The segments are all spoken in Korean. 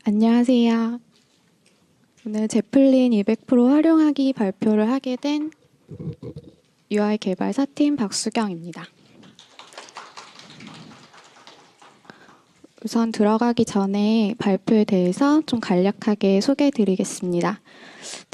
안녕하세요. 오늘 제플린 200% 활용하기 발표를 하게 된 UI 개발사팀 박수경입니다. 우선 들어가기 전에 발표에 대해서 좀 간략하게 소개해 드리겠습니다.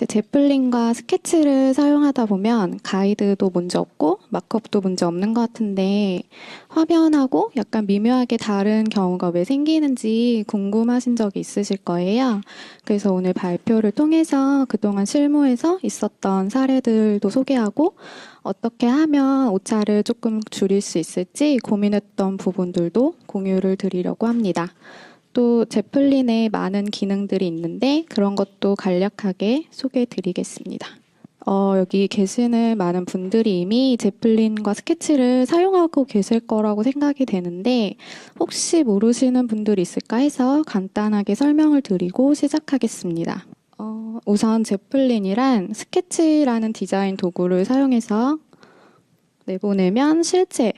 제플린과 스케치를 사용하다 보면 가이드도 문제 없고 마크업도 문제 없는 것 같은데 화면하고 약간 미묘하게 다른 경우가 왜 생기는지 궁금하신 적이 있으실 거예요. 그래서 오늘 발표를 통해서 그동안 실무에서 있었던 사례들도 소개하고 어떻게 하면 오차를 조금 줄일 수 있을지 고민했던 부분들도 공유를 드리려고 합니다. 또 제플린에 많은 기능들이 있는데 그런 것도 간략하게 소개해 드리겠습니다. 여기 계시는 많은 분들이 이미 제플린과 스케치를 사용하고 계실 거라고 생각이 되는데 혹시 모르시는 분들이 있을까 해서 간단하게 설명을 드리고 시작하겠습니다. 우선 제플린이란 스케치라는 디자인 도구를 사용해서 내보내면 실제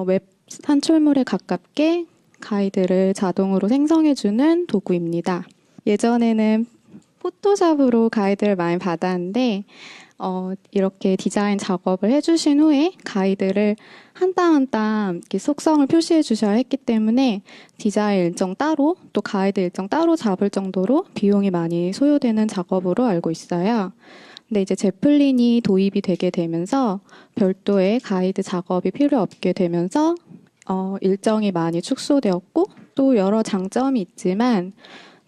웹 산출물에 가깝게 가이드를 자동으로 생성해주는 도구입니다. 예전에는 포토샵으로 가이드를 많이 받았는데 이렇게 디자인 작업을 해주신 후에 가이드를 한 땀 한 땀 이렇게 속성을 표시해 주셔야 했기 때문에 디자인 일정 따로 또 가이드 일정 따로 잡을 정도로 비용이 많이 소요되는 작업으로 알고 있어요. 근데 이제 제플린이 도입이 되게 되면서 별도의 가이드 작업이 필요 없게 되면서 일정이 많이 축소되었고 또 여러 장점이 있지만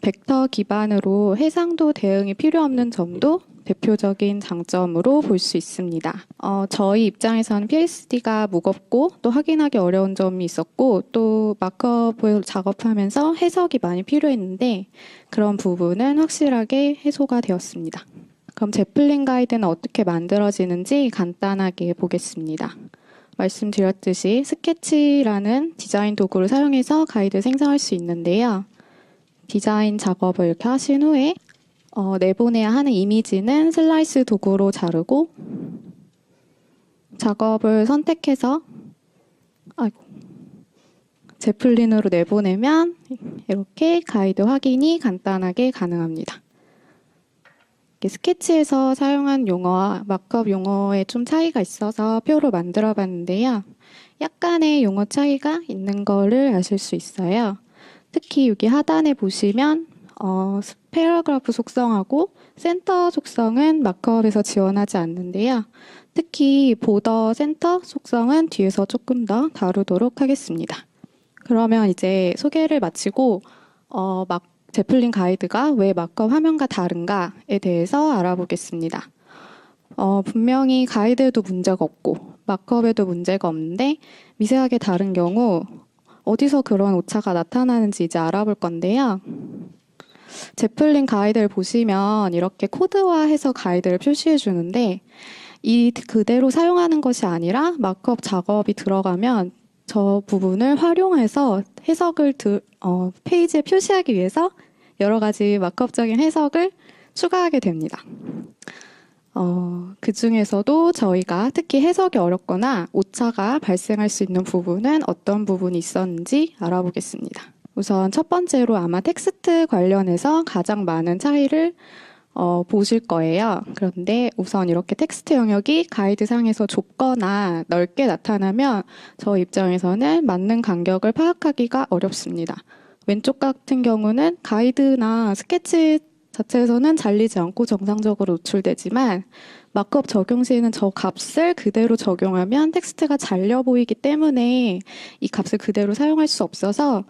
벡터 기반으로 해상도 대응이 필요 없는 점도 대표적인 장점으로 볼 수 있습니다. 저희 입장에서는 PSD가 무겁고 또 확인하기 어려운 점이 있었고 또 마크업을 작업하면서 해석이 많이 필요했는데 그런 부분은 확실하게 해소가 되었습니다. 그럼 제플린 가이드는 어떻게 만들어지는지 간단하게 보겠습니다. 말씀드렸듯이 스케치라는 디자인 도구를 사용해서 가이드 생성할 수 있는데요. 디자인 작업을 이렇게 하신 후에 내보내야 하는 이미지는 슬라이스 도구로 자르고 작업을 선택해서 제플린으로 내보내면 이렇게 가이드 확인이 간단하게 가능합니다. 스케치에서 사용한 용어와 마크업 용어에 좀 차이가 있어서 표로 만들어 봤는데요. 약간의 용어 차이가 있는 거를 아실 수 있어요. 특히 여기 하단에 보시면 패러그래프 속성하고 센터 속성은 마크업에서 지원하지 않는데요. 특히 보더 센터 속성은 뒤에서 조금 더 다루도록 하겠습니다. 그러면 이제 소개를 마치고 제플린 가이드가 왜 마크업 화면과 다른가에 대해서 알아보겠습니다. 분명히 가이드에도 문제가 없고 마크업에도 문제가 없는데 미세하게 다른 경우 어디서 그런 오차가 나타나는지 이제 알아볼 건데요. 제플린 가이드를 보시면 이렇게 코드화해서 가이드를 표시해 주는데 이 그대로 사용하는 것이 아니라 마크업 작업이 들어가면 저 부분을 활용해서 해석을 페이지에 표시하기 위해서 여러 가지 마크업적인 해석을 추가하게 됩니다. 그 중에서도 저희가 특히 해석이 어렵거나 오차가 발생할 수 있는 부분은 어떤 부분이 있었는지 알아보겠습니다. 우선 첫 번째로 아마 텍스트 관련해서 가장 많은 차이를 보실 거예요. 그런데 우선 이렇게 텍스트 영역이 가이드상에서 좁거나 넓게 나타나면 저 입장에서는 맞는 간격을 파악하기가 어렵습니다. 왼쪽 같은 경우는 가이드나 스케치 자체에서는 잘리지 않고 정상적으로 노출되지만 마크업 적용 시에는 저 값을 그대로 적용하면 텍스트가 잘려 보이기 때문에 이 값을 그대로 사용할 수 없어서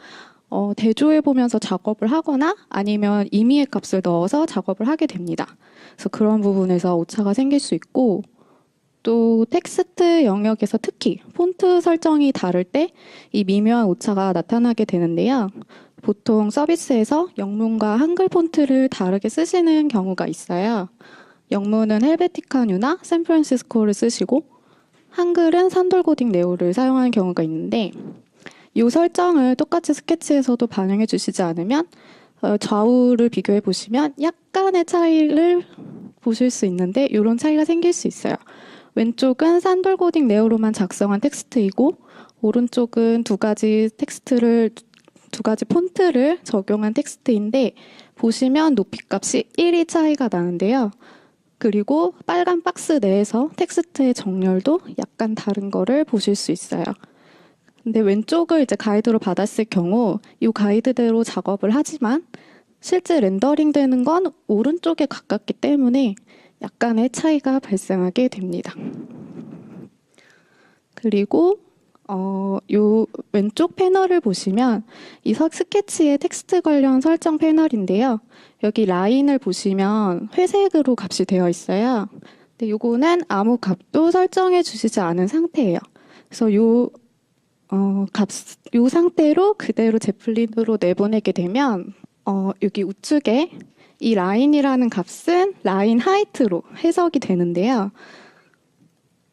대조해 보면서 작업을 하거나 아니면 임의의 값을 넣어서 작업을 하게 됩니다. 그래서 그런 부분에서 오차가 생길 수 있고 또 텍스트 영역에서 특히 폰트 설정이 다를 때 이 미묘한 오차가 나타나게 되는데요. 보통 서비스에서 영문과 한글 폰트를 다르게 쓰시는 경우가 있어요. 영문은 헬베티카 뉴나 샌프란시스코를 쓰시고 한글은 산돌고딕 네오를 사용하는 경우가 있는데 이 설정을 똑같이 스케치에서도 반영해 주시지 않으면 좌우를 비교해 보시면 약간의 차이를 보실 수 있는데 이런 차이가 생길 수 있어요. 왼쪽은 산돌고딕 네오로만 작성한 텍스트이고 오른쪽은 두 가지 텍스트를 두 가지 폰트를 적용한 텍스트인데 보시면 높이값이 1이 차이가 나는데요. 그리고 빨간 박스 내에서 텍스트의 정렬도 약간 다른 거를 보실 수 있어요. 근데 왼쪽을 이제 가이드로 받았을 경우 이 가이드대로 작업을 하지만 실제 렌더링 되는 건 오른쪽에 가깝기 때문에 약간의 차이가 발생하게 됩니다. 그리고 요 왼쪽 패널을 보시면 이 스케치의 텍스트 관련 설정 패널인데요. 여기 라인을 보시면 회색으로 값이 되어 있어요. 근데 요거는 아무 값도 설정해 주시지 않은 상태예요. 그래서 요 상태로 그대로 제플린으로 내보내게 되면 여기 우측에 이 라인이라는 값은 라인 하이트로 해석이 되는데요.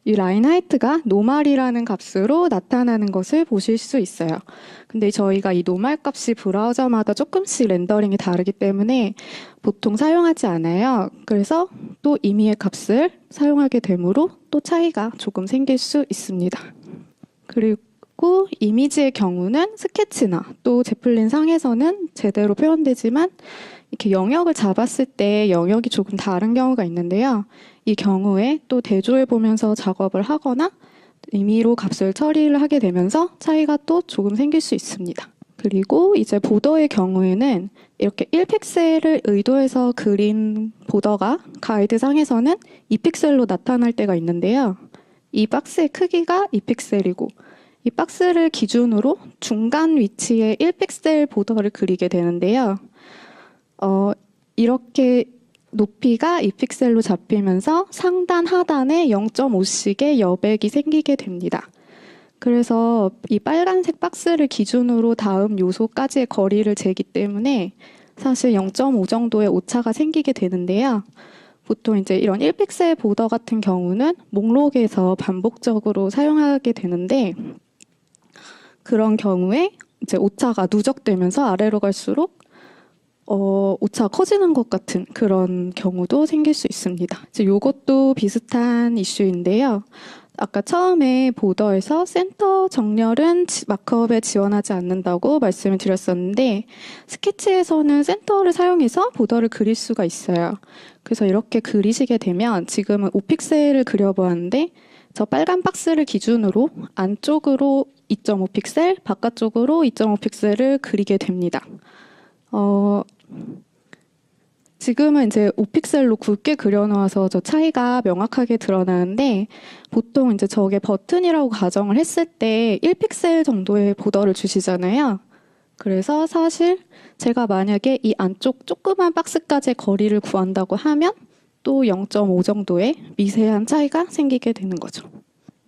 이 라인 하이트가 노멀이라는 값으로 나타나는 것을 보실 수 있어요. 근데 저희가 이 노멀 값이 브라우저마다 조금씩 렌더링이 다르기 때문에 보통 사용하지 않아요. 그래서 또 임의의 값을 사용하게 되므로 또 차이가 조금 생길 수 있습니다. 그리고 이미지의 경우는 스케치나 또 제플린 상에서는 제대로 표현되지만 이렇게 영역을 잡았을 때 영역이 조금 다른 경우가 있는데요. 이 경우에 또 대조해 보면서 작업을 하거나 임의로 값을 처리를 하게 되면서 차이가 또 조금 생길 수 있습니다. 그리고 이제 보더의 경우에는 이렇게 1픽셀을 의도해서 그린 보더가 가이드상에서는 2픽셀로 나타날 때가 있는데요. 이 박스의 크기가 2픽셀이고 이 박스를 기준으로 중간 위치에 1픽셀 보더를 그리게 되는데요. 이렇게 높이가 2픽셀로 잡히면서 상단 하단에 0.5씩의 여백이 생기게 됩니다. 그래서 이 빨간색 박스를 기준으로 다음 요소까지의 거리를 재기 때문에 사실 0.5 정도의 오차가 생기게 되는데요. 보통 이제 이런 1픽셀 보더 같은 경우는 목록에서 반복적으로 사용하게 되는데 그런 경우에 이제 오차가 누적되면서 아래로 갈수록 오차가 커지는 것 같은 그런 경우도 생길 수 있습니다. 이제 이것도 비슷한 이슈인데요. 아까 처음에 보더에서 센터 정렬은 마크업에 지원하지 않는다고 말씀을 드렸었는데 스케치에서는 센터를 사용해서 보더를 그릴 수가 있어요. 그래서 이렇게 그리시게 되면 지금은 5픽셀을 그려보았는데 저 빨간 박스를 기준으로 안쪽으로 2.5픽셀, 바깥쪽으로 2.5픽셀을 그리게 됩니다. 지금은 이제 5픽셀로 굵게 그려놓아서 저 차이가 명확하게 드러나는데 보통 이제 저게 버튼이라고 가정을 했을 때 1픽셀 정도의 보더를 주시잖아요. 그래서 사실 제가 만약에 이 안쪽 조그만 박스까지의 거리를 구한다고 하면 또 0.5 정도의 미세한 차이가 생기게 되는 거죠.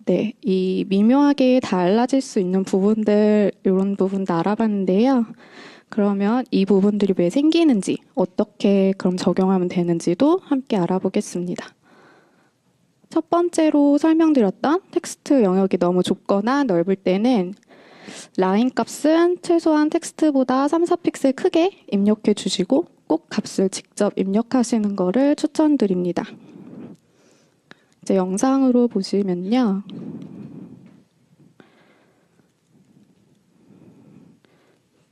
네, 이 미묘하게 달라질 수 있는 부분들, 이런 부분도 알아봤는데요. 그러면 이 부분들이 왜 생기는지, 어떻게 그럼 적용하면 되는지도 함께 알아보겠습니다. 첫 번째로 설명드렸던 텍스트 영역이 너무 좁거나 넓을 때는 라인 값은 최소한 텍스트보다 3, 4픽셀 크게 입력해 주시고 꼭 값을 직접 입력하시는 것을 추천드립니다. 이제 영상으로 보시면요.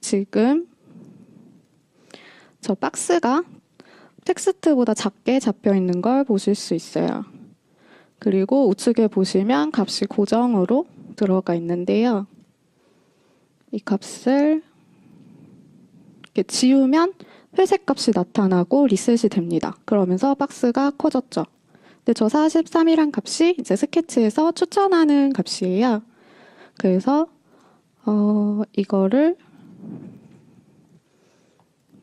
지금 저 박스가 텍스트보다 작게 잡혀 있는 걸 보실 수 있어요. 그리고 우측에 보시면 값이 고정으로 들어가 있는데요. 이 값을 이렇게 지우면 회색 값이 나타나고 리셋이 됩니다. 그러면서 박스가 커졌죠. 근데 저 43이란 값이 이제 스케치에서 추천하는 값이에요. 그래서 이거를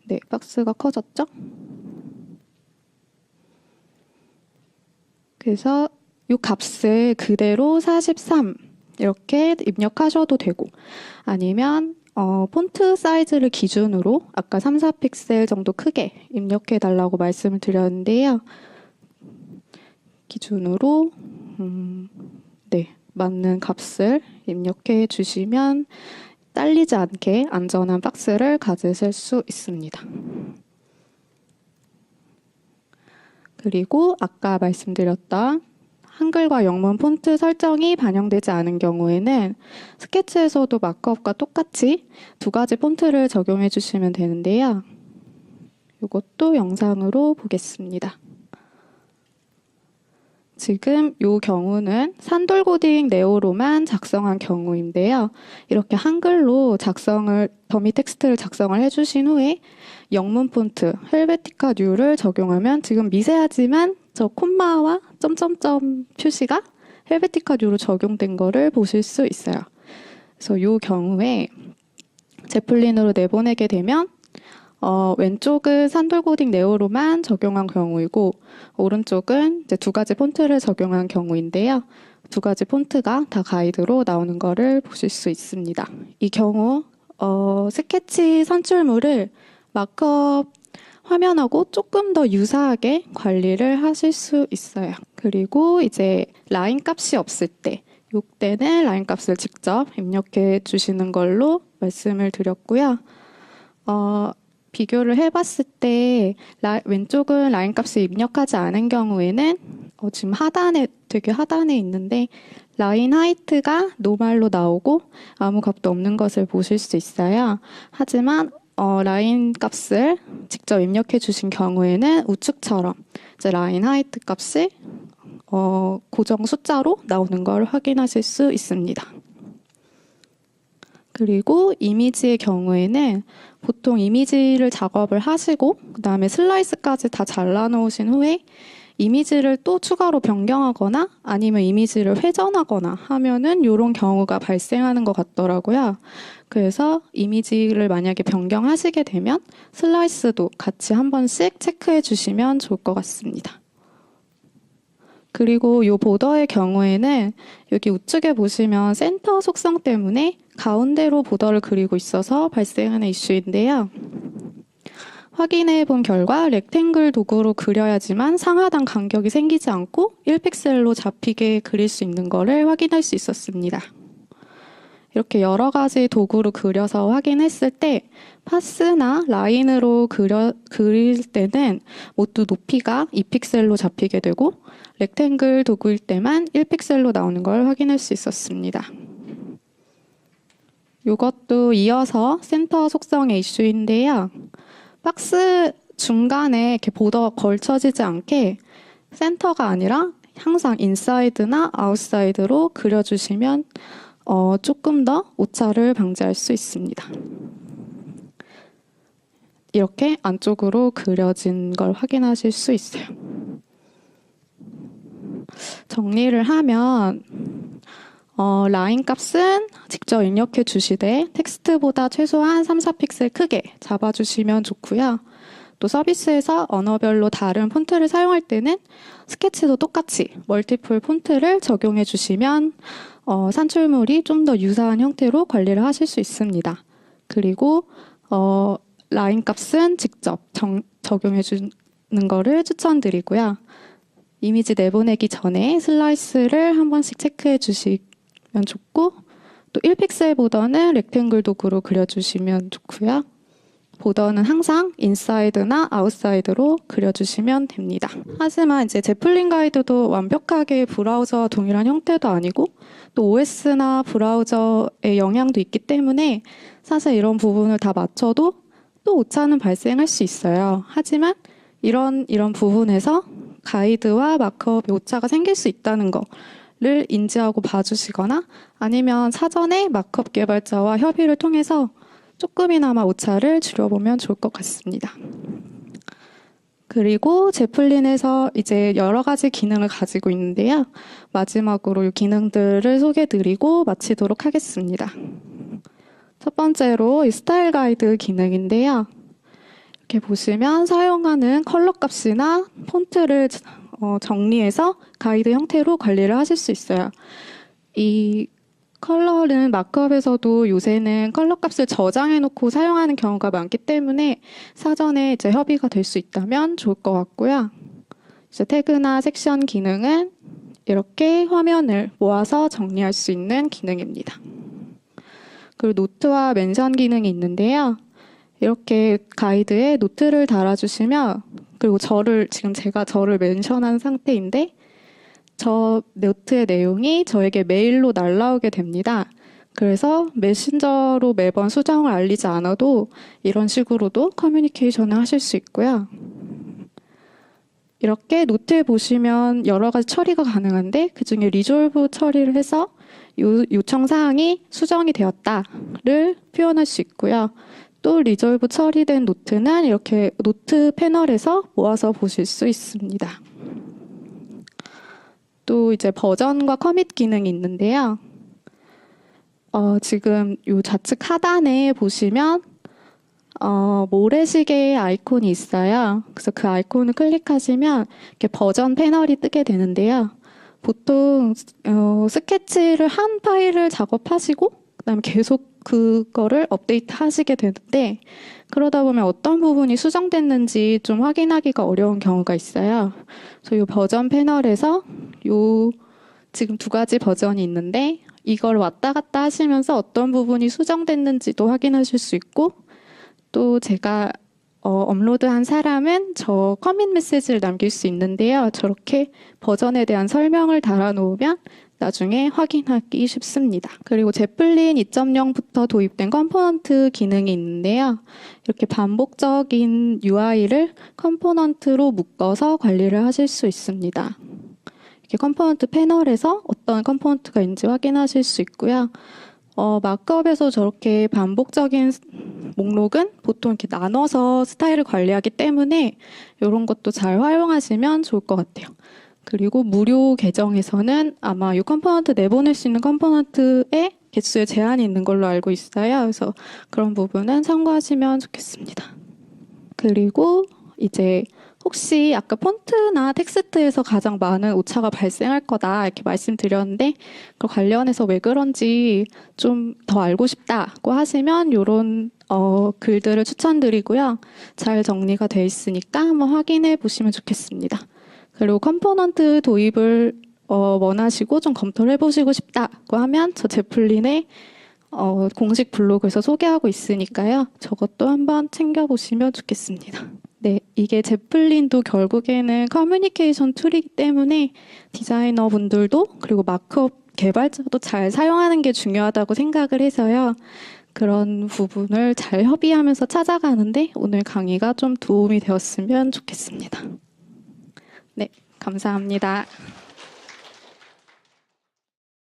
네, 박스가 커졌죠? 그래서 이 값을 그대로 43 이렇게 입력하셔도 되고 아니면 폰트 사이즈를 기준으로 아까 3, 4픽셀 정도 크게 입력해 달라고 말씀을 드렸는데요. 기준으로 네, 맞는 값을 입력해 주시면 딸리지 않게 안전한 박스를 가지실 수 있습니다. 그리고 아까 말씀드렸던 한글과 영문 폰트 설정이 반영되지 않은 경우에는 스케치에서도 마크업과 똑같이 두 가지 폰트를 적용해 주시면 되는데요. 이것도 영상으로 보겠습니다. 지금 이 경우는 산돌고딩 네오로만 작성한 경우인데요. 이렇게 한글로 더미 텍스트를 작성을 해주신 후에 영문 폰트 헬베티카 뉴를 적용하면 지금 미세하지만 저 콤마와 점점점 표시가 헬베티카 뉴로 적용된 거를 보실 수 있어요. 그래서 이 경우에 제플린으로 내보내게 되면 왼쪽은 산돌고딩 네오로만 적용한 경우이고 오른쪽은 이제 두 가지 폰트를 적용한 경우인데요. 두 가지 폰트가 다 가이드로 나오는 거를 보실 수 있습니다. 이 경우 스케치 선출물을 마크업 화면하고 조금 더 유사하게 관리를 하실 수 있어요. 그리고 이제 라인 값이 없을 때 이때는 라인 값을 직접 입력해 주시는 걸로 말씀을 드렸고요. 비교를 해봤을 때 왼쪽은 라인 값을 입력하지 않은 경우에는 지금 되게 하단에 있는데 라인 하이트가 노말로 나오고 아무 값도 없는 것을 보실 수 있어요. 하지만 라인 값을 직접 입력해 주신 경우에는 우측처럼 이제 라인 하이트 값이 고정 숫자로 나오는 걸 확인하실 수 있습니다. 그리고 이미지의 경우에는 보통 이미지를 작업을 하시고 그다음에 슬라이스까지 다 잘라 놓으신 후에 이미지를 또 추가로 변경하거나 아니면 이미지를 회전하거나 하면은 이런 경우가 발생하는 것 같더라고요. 그래서 이미지를 만약에 변경하시게 되면 슬라이스도 같이 한 번씩 체크해 주시면 좋을 것 같습니다. 그리고 이 보더의 경우에는 여기 우측에 보시면 센터 속성 때문에 가운데로 보더를 그리고 있어서 발생하는 이슈인데요. 확인해 본 결과 렉탱글 도구로 그려야지만 상하단 간격이 생기지 않고 1픽셀로 잡히게 그릴 수 있는 것을 확인할 수 있었습니다. 이렇게 여러 가지 도구로 그려서 확인했을 때 파스나 라인으로 그릴 때는 모두 높이가 2픽셀로 잡히게 되고 렉탱글 도구일 때만 1픽셀로 나오는 걸 확인할 수 있었습니다. 이것도 이어서 센터 속성의 이슈인데요. 박스 중간에 이렇게 보더가 걸쳐지지 않게 센터가 아니라 항상 인사이드나 아웃사이드로 그려주시면 조금 더 오차를 방지할 수 있습니다. 이렇게 안쪽으로 그려진 걸 확인하실 수 있어요. 정리를 하면 라인 값은 직접 입력해 주시되 텍스트보다 최소한 3, 4픽셀 크게 잡아주시면 좋고요. 또 서비스에서 언어별로 다른 폰트를 사용할 때는 스케치도 똑같이 멀티플 폰트를 적용해 주시면 산출물이 좀 더 유사한 형태로 관리를 하실 수 있습니다. 그리고 라인 값은 직접 적용해 주는 거를 추천드리고요. 이미지 내보내기 전에 슬라이스를 한 번씩 체크해 주시면 좋고 또 1픽셀 보더는 렉탱글 도구로 그려주시면 좋고요. 보더는 항상 인사이드나 아웃사이드로 그려주시면 됩니다. 하지만 이제 제플린 가이드도 완벽하게 브라우저와 동일한 형태도 아니고 또 OS나 브라우저의 영향도 있기 때문에 사실 이런 부분을 다 맞춰도 또 오차는 발생할 수 있어요. 하지만 이런 부분에서 가이드와 마크업에 오차가 생길 수 있다는 거를 인지하고 봐주시거나 아니면 사전에 마크업 개발자와 협의를 통해서 조금이나마 오차를 줄여보면 좋을 것 같습니다. 그리고 제플린에서 이제 여러 가지 기능을 가지고 있는데요. 마지막으로 이 기능들을 소개드리고 마치도록 하겠습니다. 첫 번째로 이 스타일 가이드 기능인데요. 이렇게 보시면 사용하는 컬러 값이나 폰트를 정리해서 가이드 형태로 관리를 하실 수 있어요. 이 컬러는 마크업에서도 요새는 컬러 값을 저장해 놓고 사용하는 경우가 많기 때문에 사전에 이제 협의가 될 수 있다면 좋을 것 같고요. 이제 태그나 섹션 기능은 이렇게 화면을 모아서 정리할 수 있는 기능입니다. 그리고 노트와 멘션 기능이 있는데요. 이렇게 가이드에 노트를 달아주시면 그리고 지금 제가 저를 멘션한 상태인데 저 노트의 내용이 저에게 메일로 날라오게 됩니다. 그래서 메신저로 매번 수정을 알리지 않아도 이런 식으로도 커뮤니케이션을 하실 수 있고요. 이렇게 노트에 보시면 여러 가지 처리가 가능한데 그중에 리졸브 처리를 해서 요청 사항이 수정이 되었다를 표현할 수 있고요. 또 리졸브 처리된 노트는 이렇게 노트 패널에서 모아서 보실 수 있습니다. 또 이제 버전과 커밋 기능이 있는데요. 지금 요 좌측 하단에 보시면 모래시계 아이콘이 있어요. 그래서 그 아이콘을 클릭하시면 이렇게 버전 패널이 뜨게 되는데요. 보통 스케치를 한 파일을 작업하시고 그다음에 계속 그거를 업데이트 하시게 되는데 그러다 보면 어떤 부분이 수정됐는지 좀 확인하기가 어려운 경우가 있어요. 그래서 이 버전 패널에서 지금 두 가지 버전이 있는데 이걸 왔다 갔다 하시면서 어떤 부분이 수정됐는지도 확인하실 수 있고 또 제가 업로드한 사람은 저 커밋 메시지를 남길 수 있는데요. 저렇게 버전에 대한 설명을 달아놓으면 나중에 확인하기 쉽습니다. 그리고 제플린 2.0부터 도입된 컴포넌트 기능이 있는데요. 이렇게 반복적인 UI를 컴포넌트로 묶어서 관리를 하실 수 있습니다. 이렇게 컴포넌트 패널에서 어떤 컴포넌트가 있는지 확인하실 수 있고요. 마크업에서 저렇게 반복적인 목록은 보통 이렇게 나눠서 스타일을 관리하기 때문에 이런 것도 잘 활용하시면 좋을 것 같아요. 그리고 무료 계정에서는 아마 이 컴포넌트 내보낼 수 있는 컴포넌트의 개수에 제한이 있는 걸로 알고 있어요. 그래서 그런 부분은 참고하시면 좋겠습니다. 그리고 이제 혹시 아까 폰트나 텍스트에서 가장 많은 오차가 발생할 거다 이렇게 말씀드렸는데 그 관련해서 왜 그런지 좀 더 알고 싶다고 하시면 이런 글들을 추천드리고요. 잘 정리가 돼 있으니까 한번 확인해 보시면 좋겠습니다. 그리고 컴포넌트 도입을 원하시고 좀 검토를 해보시고 싶다고 하면 저 제플린의 공식 블로그에서 소개하고 있으니까요. 저것도 한번 챙겨보시면 좋겠습니다. 네, 이게 제플린도 결국에는 커뮤니케이션 툴이기 때문에 디자이너 분들도 그리고 마크업 개발자도 잘 사용하는 게 중요하다고 생각을 해서요. 그런 부분을 잘 협의하면서 찾아가는데 오늘 강의가 좀 도움이 되었으면 좋겠습니다. 네, 감사합니다.